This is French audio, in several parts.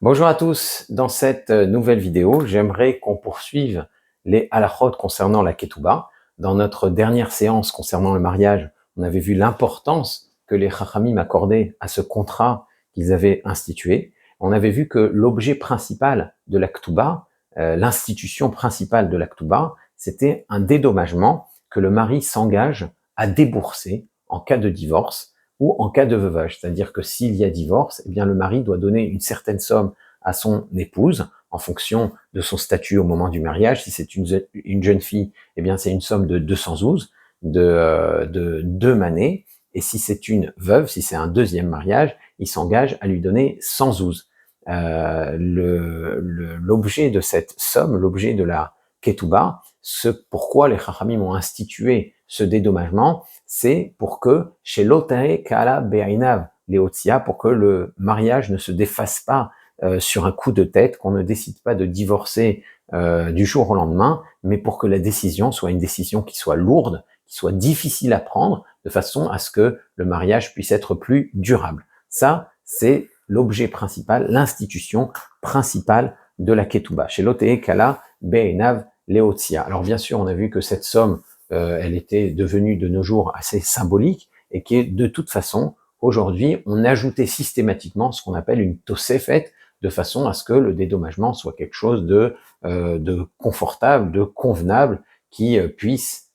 Bonjour à tous, dans cette nouvelle vidéo, j'aimerais qu'on poursuive les halachot concernant la ketouba. Dans notre dernière séance concernant le mariage, on avait vu l'importance que les chachamim accordaient à ce contrat qu'ils avaient institué. On avait vu que l'objet principal de la ketouba, l'institution principale de la ketouba, c'était un dédommagement que le mari s'engage à débourser en cas de divorce ou en cas de veuvage. C'est-à-dire que s'il y a divorce, eh bien le mari doit donner une certaine somme à son épouse en fonction de son statut au moment du mariage. Si c'est une jeune fille, eh bien c'est une somme de 212 de 2 manées. Et si c'est une veuve, si c'est un deuxième mariage, il s'engage à lui donner 112. L'objet de cette somme, l'objet de la ketouba, ce pourquoi les chachamim ont institué ce dédommagement, c'est pour que chez l'otae kala be'ainav leotia, pour que le mariage ne se défasse pas sur un coup de tête, qu'on ne décide pas de divorcer du jour au lendemain, mais pour que la décision soit une décision qui soit lourde, qui soit difficile à prendre, de façon à ce que le mariage puisse être plus durable. Ça, c'est l'objet principal, l'institution principale de la ketouba. Chez l'Otee Kala Be'enav Leotia. Alors bien sûr, on a vu que cette somme, elle était devenue de nos jours assez symbolique et que de toute façon, aujourd'hui, on ajoutait systématiquement ce qu'on appelle une tosefet, de façon à ce que le dédommagement soit quelque chose de confortable, de convenable, qui puisse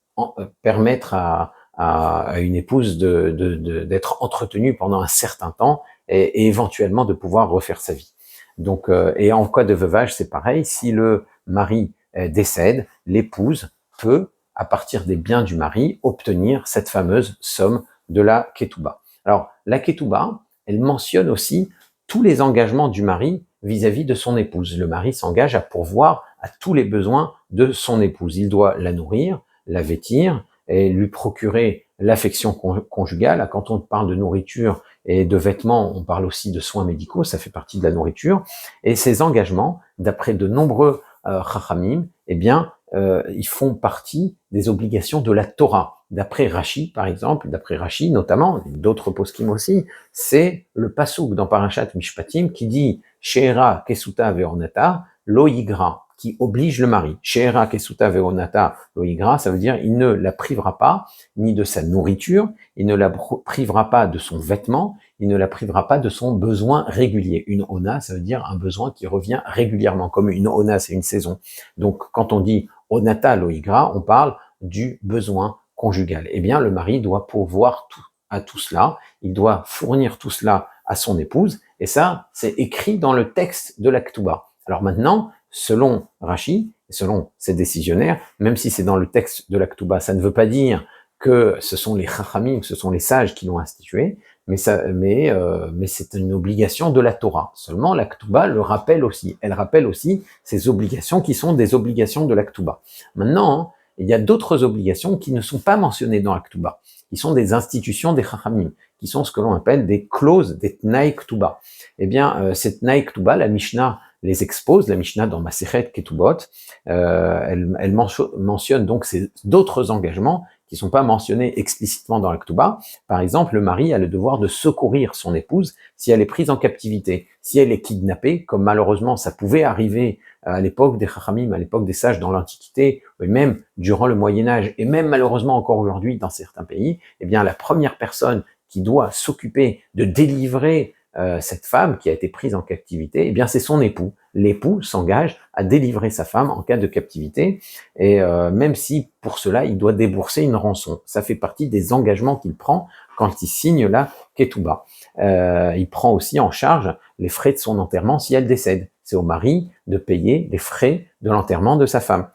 permettre à une épouse d'être entretenue pendant un certain temps et éventuellement de pouvoir refaire sa vie. Donc, et en cas de veuvage, c'est pareil. Si le mari décède, l'épouse peut, à partir des biens du mari, obtenir cette fameuse somme de la ketouba. Alors, la ketouba, elle mentionne aussi tous les engagements du mari vis-à-vis de son épouse. Le mari s'engage à pourvoir à tous les besoins de son épouse. Il doit la nourrir, la vêtir et lui procurer l'affection conjugale. Quand on parle de nourriture et de vêtements, on parle aussi de soins médicaux, ça fait partie de la nourriture. Et ces engagements, d'après de nombreux chachamim, eh bien, ils font partie des obligations de la Torah. D'après Rashi, par exemple, d'après Rashi notamment, d'autres poskim aussi, c'est le pasuk dans Parashat Mishpatim qui dit « She'era kesuta ve'onata lo yigra » qui oblige le mari. She'era kesuta ve'onata lo yigra, ça veut dire il ne la privera pas ni de sa nourriture, il ne la privera pas de son vêtement, il ne la privera pas de son besoin régulier. Une ona, ça veut dire un besoin qui revient régulièrement, comme une ona, c'est une saison. Donc, quand on dit onata lo yigra, on parle du besoin conjugal. Eh bien, le mari doit pourvoir à tout cela, il doit fournir tout cela à son épouse, et ça, c'est écrit dans le texte de la Ketouba. Alors maintenant, selon Rashi, selon ses décisionnaires, même si c'est dans le texte de la Ketouba, ça ne veut pas dire que ce sont les chachamim, que ce sont les sages qui l'ont institué, mais c'est une obligation de la Torah. Seulement, la Ketouba le rappelle aussi. Elle rappelle aussi ces obligations qui sont des obligations de la Ketouba. Maintenant, il y a d'autres obligations qui ne sont pas mentionnées dans la Ketouba, qui sont des institutions des chachamim, qui sont ce que l'on appelle des clauses, des Tnaï Ketouba. Eh bien, ces Tnaï Ketouba, la Mishnah les expose, la Mishnah dans Masechet Ketubot, elle mentionne donc d'autres engagements qui ne sont pas mentionnés explicitement dans la Ketouba. Par exemple, le mari a le devoir de secourir son épouse si elle est prise en captivité, si elle est kidnappée, comme malheureusement ça pouvait arriver à l'époque des Chachamim, à l'époque des sages dans l'Antiquité, et même durant le Moyen-Âge, et même malheureusement encore aujourd'hui dans certains pays, eh bien la première personne qui doit s'occuper de délivrer cette femme qui a été prise en captivité, eh bien c'est son époux. L'époux s'engage à délivrer sa femme en cas de captivité, et même si pour cela il doit débourser une rançon. Ça fait partie des engagements qu'il prend quand il signe la ketouba. Il prend aussi en charge les frais de son enterrement si elle décède. C'est au mari de payer les frais de l'enterrement de sa femme.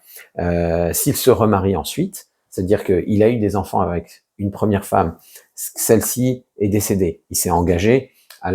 S'il se remarie ensuite, c'est-à-dire qu'il a eu des enfants avec une première femme, celle-ci est décédée, il s'est engagé à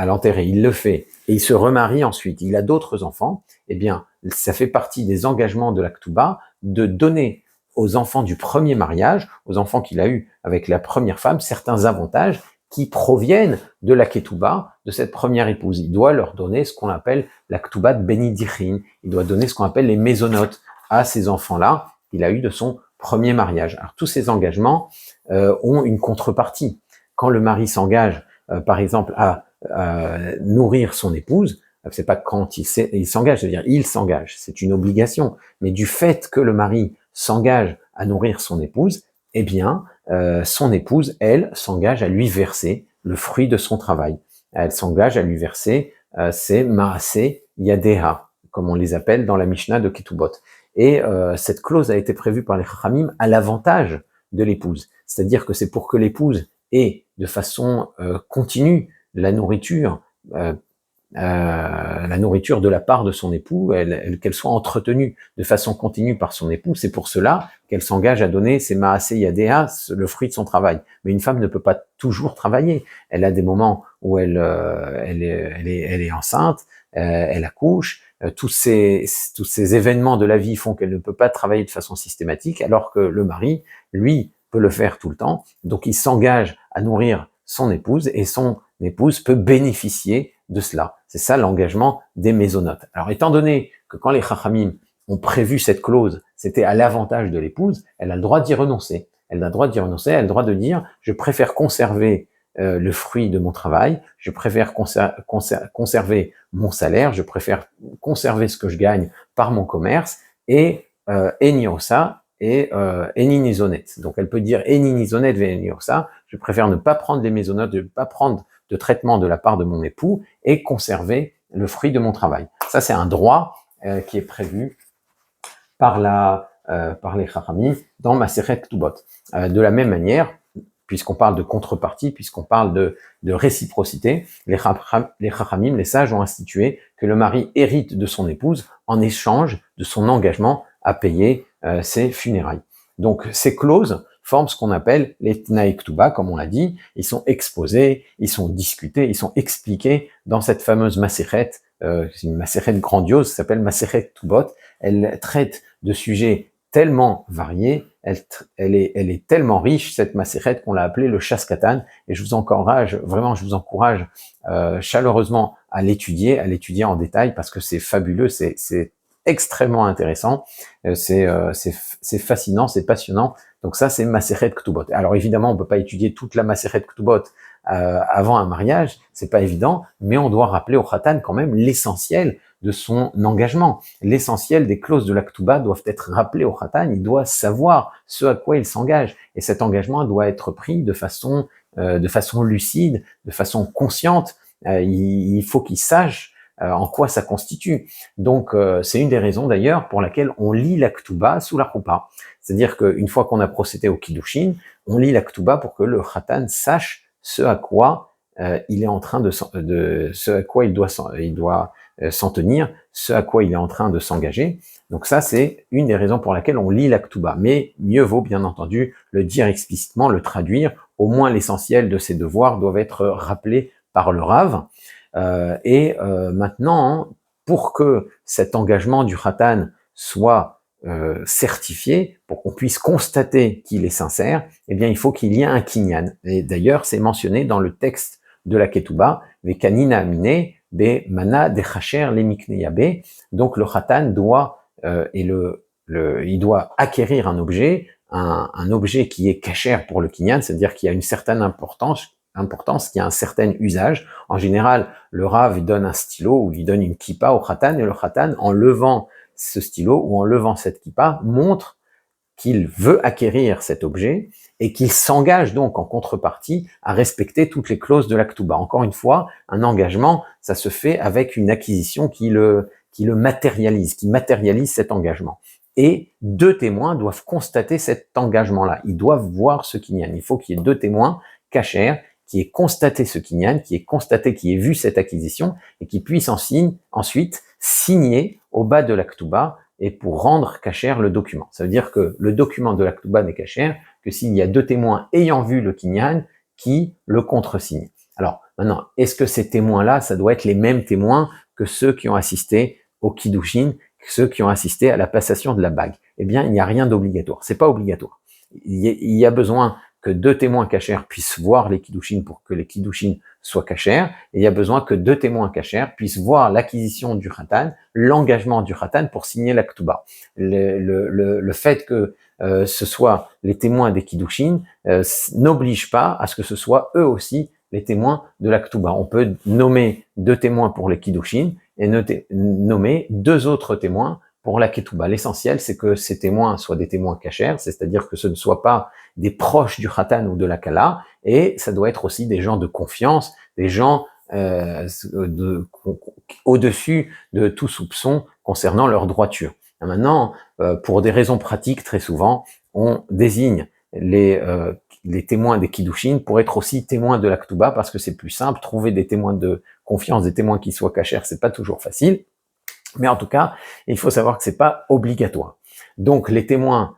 l'enterrer, il le fait, et il se remarie ensuite, il a d'autres enfants, eh bien, ça fait partie des engagements de la Ketouba de donner aux enfants du premier mariage, aux enfants qu'il a eu avec la première femme, certains avantages qui proviennent de la Ketouba, de cette première épouse. Il doit leur donner ce qu'on appelle la Ketouba de Benidichin, il doit donner ce qu'on appelle les mésonotes à ces enfants-là qu'il a eu de son premier mariage. Alors, tous ces engagements ont une contrepartie. Quand le mari s'engage, par exemple, à nourrir son épouse, c'est pas quand il s'engage, c'est-à-dire il s'engage, c'est une obligation, mais du fait que le mari s'engage à nourrir son épouse, eh bien, son épouse, elle, s'engage à lui verser le fruit de son travail. Elle s'engage à lui verser ses maaseh yadeha, comme on les appelle dans la Mishnah de Ketubot. Et cette clause a été prévue par les Chachamim à l'avantage de l'épouse. C'est-à-dire que c'est pour que l'épouse ait de façon continue la nourriture de la part de son époux, qu'elle soit entretenue de façon continue par son époux. C'est pour cela qu'elle s'engage à donner ses maaseh yadéa, le fruit de son travail. Mais une femme ne peut pas toujours travailler. Elle a des moments où elle est enceinte, elle accouche. Tous ces événements de la vie font qu'elle ne peut pas travailler de façon systématique, alors que le mari, lui, peut le faire tout le temps. Donc il s'engage à nourrir son épouse et son épouse peut bénéficier de cela. C'est ça l'engagement des mésonotes. Alors étant donné que quand les Chachamim ont prévu cette clause, c'était à l'avantage de l'épouse, elle a le droit d'y renoncer. Elle a le droit d'y renoncer, elle a le droit de dire « je préfère conserver le fruit de mon travail, je préfère conserver mon salaire, je préfère conserver ce que je gagne par mon commerce, et eniosa et eninizonet. » Donc elle peut dire eninizonet ve eniosa, je préfère ne pas prendre les mésonotes, ne pas prendre de traitement de la part de mon époux et conserver le fruit de mon travail. Ça, c'est un droit qui est prévu par les Chachamim dans Masechet Ketubot. De la même manière, puisqu'on parle de contrepartie, puisqu'on parle de réciprocité, les Chachamim, les sages, ont institué que le mari hérite de son épouse en échange de son engagement à payer ses funérailles. Donc, ces clauses forment ce qu'on appelle les Tnaï Ktuba, comme on l'a dit. Ils sont exposés, ils sont discutés, ils sont expliqués dans cette fameuse Masechet, c'est une Masechet grandiose, qui s'appelle Masechet Ketubot. Elle traite de sujets tellement variés, elle est tellement riche, cette Masechet, qu'on l'a appelée le Chaskatan, et je vous encourage chaleureusement à l'étudier en détail, parce que c'est fabuleux, c'est extrêmement intéressant, c'est fascinant, c'est passionnant. Donc ça, c'est Masechet Ketubot. Alors évidemment, on peut pas étudier toute la Masechet Ketubot avant un mariage, c'est pas évident, mais on doit rappeler au Khatan quand même l'essentiel de son engagement. L'essentiel des clauses de la Ketouba doivent être rappelées au Khatan, il doit savoir ce à quoi il s'engage, et cet engagement doit être pris de façon lucide, de façon consciente. Il faut qu'il sache en quoi ça constitue. Donc c'est une des raisons d'ailleurs pour laquelle on lit la Ketouba sous la roupa. C'est-à-dire qu'une fois qu'on a procédé au Kiddushin, on lit la Ketouba pour que le Khatan sache ce à quoi il est en train ce à quoi il doit s'en tenir, ce à quoi il est en train de s'engager. Donc ça, c'est une des raisons pour laquelle on lit la Ketouba. Mais mieux vaut, bien entendu, le dire explicitement, le traduire. Au moins l'essentiel de ses devoirs doivent être rappelés par le Rav. Maintenant, pour que cet engagement du Khatan soit certifié, pour qu'on puisse constater qu'il est sincère, eh bien, il faut qu'il y ait un kinyan. Et d'ailleurs, c'est mentionné dans le texte de la Ketouba, Vekanina amine, be mana dechacher le mikneyabe. Donc, le Khatan doit, il doit acquérir un objet qui est kasher pour le kinyan, c'est-à-dire qu'il y a une certaine importance, qui a un certain usage. En général, le Rav donne un stylo ou il donne une kippa au Khatan, et le Khatan, en levant ce stylo ou en levant cette kippa, montre qu'il veut acquérir cet objet et qu'il s'engage donc en contrepartie à respecter toutes les clauses de la Ketouba. Encore une fois, un engagement, ça se fait avec une acquisition qui le matérialise, qui matérialise cet engagement. Et deux témoins doivent constater cet engagement-là. Ils doivent voir ce kinyan. Il faut qu'il y ait deux témoins cachers qui aient constaté ce kinyan, qui aient vu cette acquisition et qui puissent ensuite signer au bas de la Ketouba et pour rendre kasher le document. Ça veut dire que le document de la Ketouba n'est kasher que s'il y a deux témoins ayant vu le kinyan qui le contresignent. Alors maintenant, est-ce que ces témoins-là, ça doit être les mêmes témoins que ceux qui ont assisté au kiddushin, ceux qui ont assisté à la passation de la bague? Eh bien, il n'y a rien d'obligatoire. C'est pas obligatoire. Il y a besoin que deux témoins kasher puissent voir les kiddushin pour que les kiddushin soient kasher, et il y a besoin que deux témoins kasher puissent voir l'acquisition du Khatan, l'engagement du Khatan pour signer la Ketouba. Le fait que ce soit les témoins des kiddushin n'oblige pas à ce que ce soit eux aussi les témoins de la Ketouba. On peut nommer 2 témoins pour les Kiddushin et nommer 2 autres témoins pour la Ketouba. L'essentiel, c'est que ces témoins soient des témoins cachers, c'est-à-dire que ce ne soient pas des proches du Khatan ou de la Kala, et ça doit être aussi des gens de confiance, des gens au-dessus de tout soupçon concernant leur droiture. Maintenant, pour des raisons pratiques, très souvent, on désigne les témoins des Kiddushin pour être aussi témoins de la Ketouba, parce que c'est plus simple. Trouver des témoins de confiance, des témoins qui soient cachers, c'est pas toujours facile. Mais en tout cas, il faut savoir que c'est pas obligatoire. Donc, les témoins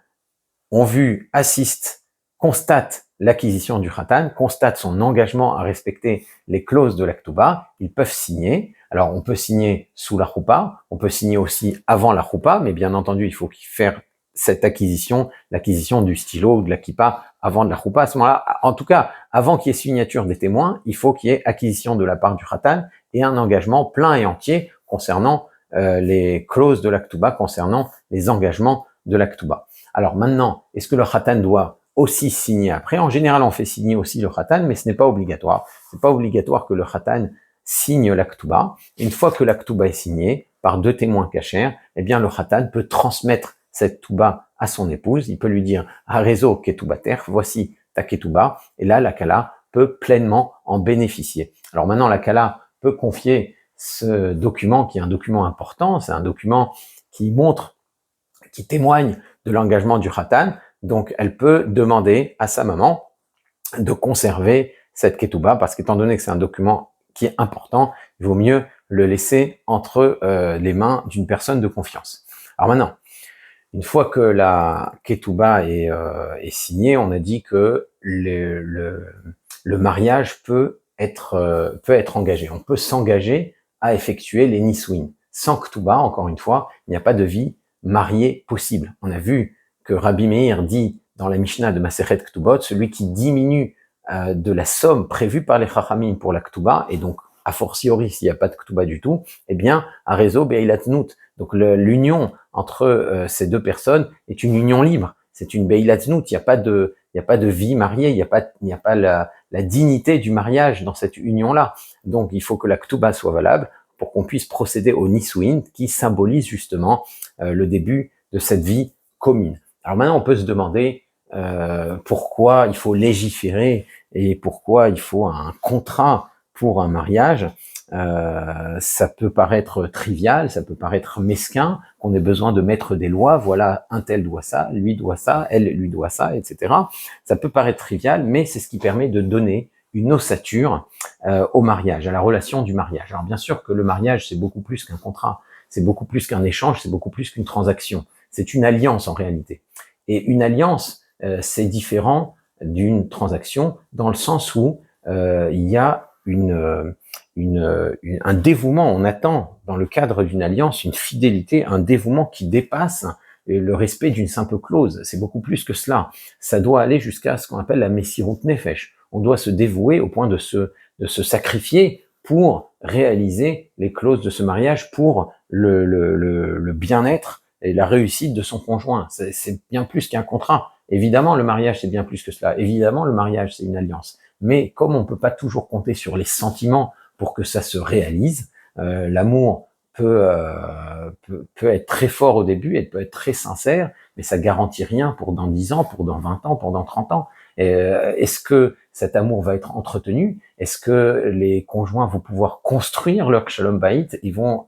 ont vu, assistent, constatent l'acquisition du Khatan, constatent son engagement à respecter les clauses de la Ketouba, ils peuvent signer. Alors, on peut signer sous la Choupa, on peut signer aussi avant la Choupa, mais bien entendu, il faut faire cette acquisition, l'acquisition du stylo ou de la kippa avant de la Choupa. À ce moment-là, en tout cas, avant qu'il y ait signature des témoins, il faut qu'il y ait acquisition de la part du Khatan et un engagement plein et entier concernant les clauses de la Ketouba, concernant les engagements de la Ketouba. Alors maintenant, est-ce que le Khatan doit aussi signer après? En général, on fait signer aussi le Khatan, mais ce n'est pas obligatoire. C'est pas obligatoire que le Khatan signe la Ketouba. Une fois que la Ketouba est signée par 2 témoins cachers, eh bien le Khatan peut transmettre cette Ketouba à son épouse. Il peut lui dire Arezo Ketoubater, voici ta Ketouba, et là la Kala peut pleinement en bénéficier. Alors maintenant, la Kala peut confier ce document qui est un document important, c'est un document qui montre, qui témoigne de l'engagement du Khatan. Donc, elle peut demander à sa maman de conserver cette ketouba, parce qu'étant donné que c'est un document qui est important, il vaut mieux le laisser entre les mains d'une personne de confiance. Alors maintenant, une fois que la ketouba est signée, on a dit que le mariage peut être engagé. On peut s'engager à effectuer les nisuin. Sans ketouba, encore une fois, il n'y a pas de vie mariée possible. On a vu que Rabbi Meir dit dans la Mishnah de Masechet Ketubot, celui qui diminue de la somme prévue par les Chachamim pour la Ketouba, et donc a fortiori s'il n'y a pas de Ketouba du tout, eh bien, à réseau Beilatnout. Donc l'union entre ces 2 personnes est une union libre. C'est une Beilatnout. Il n'y a pas de vie mariée. Il n'y a pas la dignité du mariage dans cette union-là. Donc il faut que la Ketouba soit valable pour qu'on puisse procéder au Nisuin, qui symbolise justement le début de cette vie commune. Alors maintenant, on peut se demander pourquoi il faut légiférer et pourquoi il faut un contrat pour un mariage. Ça peut paraître trivial, ça peut paraître mesquin, qu'on ait besoin de mettre des lois, voilà, un tel doit ça, lui doit ça, elle lui doit ça, etc. Ça peut paraître trivial, mais c'est ce qui permet de donner une ossature au mariage, à la relation du mariage. Alors bien sûr que le mariage, c'est beaucoup plus qu'un contrat, c'est beaucoup plus qu'un échange, c'est beaucoup plus qu'une transaction. C'est une alliance en réalité. Et une alliance, c'est différent d'une transaction dans le sens où il y a un dévouement. On attend dans le cadre d'une alliance une fidélité, un dévouement qui dépasse le respect d'une simple clause. C'est beaucoup plus que cela. Ça doit aller jusqu'à ce qu'on appelle la Messirut Nefesh. On doit se dévouer au point de se sacrifier pour réaliser les clauses de ce mariage, pour le bien-être et la réussite de son conjoint. C'est bien plus qu'un contrat. Évidemment, le mariage, c'est bien plus que cela. Évidemment, le mariage, c'est une alliance. Mais comme on peut pas toujours compter sur les sentiments pour que ça se réalise, l'amour peut être très fort au début et peut être très sincère, mais ça garantit rien pour dans 10 ans, pour dans 20 ans, pour dans 30 ans. Est-ce que cet amour va être entretenu? Est-ce que les conjoints vont pouvoir construire leur shalom bayit? Ils vont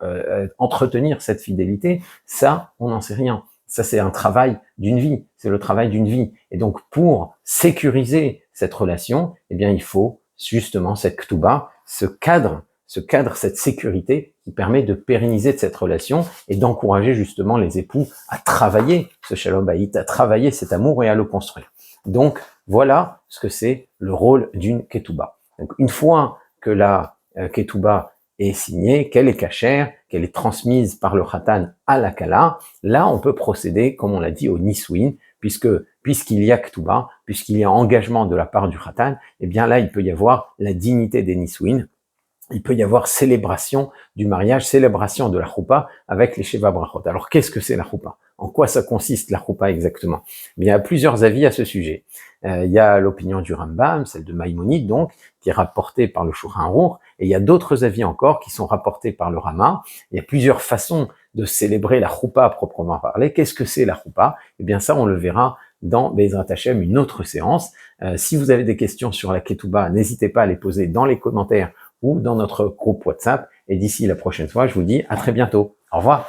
entretenir cette fidélité? Ça, on n'en sait rien. Ça, c'est un travail d'une vie. C'est le travail d'une vie. Et donc, pour sécuriser cette relation, eh bien, il faut justement cette ketouba, ce cadre, cette sécurité qui permet de pérenniser cette relation et d'encourager justement les époux à travailler ce shalom bayit, à travailler cet amour et à le construire. Donc, voilà ce que c'est le rôle d'une ketouba. Donc, une fois que la ketouba est signée, qu'elle est cachère, qu'elle est transmise par le khatan à la kala, là, on peut procéder, comme on l'a dit, au nisuin, puisqu'il y a ketouba, puisqu'il y a engagement de la part du khatan, eh bien là, il peut y avoir la dignité des nisuin, il peut y avoir célébration du mariage, célébration de la choupa avec les Sheva Brachot. Alors, qu'est-ce que c'est la choupa? En quoi ça consiste la choupa exactement? Eh bien, il y a plusieurs avis à ce sujet. Il y a l'opinion du Rambam, celle de Maïmonide donc, qui est rapportée par le Shulchan Aruch, et il y a d'autres avis encore qui sont rapportés par le Rama. Il y a plusieurs façons de célébrer la choupa à proprement parler. Qu'est-ce que c'est la choupa? Eh bien ça, on le verra dans Bezrat Hashem, une autre séance. Si vous avez des questions sur la ketouba, n'hésitez pas à les poser dans les commentaires ou dans notre groupe WhatsApp. Et d'ici la prochaine fois, je vous dis à très bientôt. Au revoir.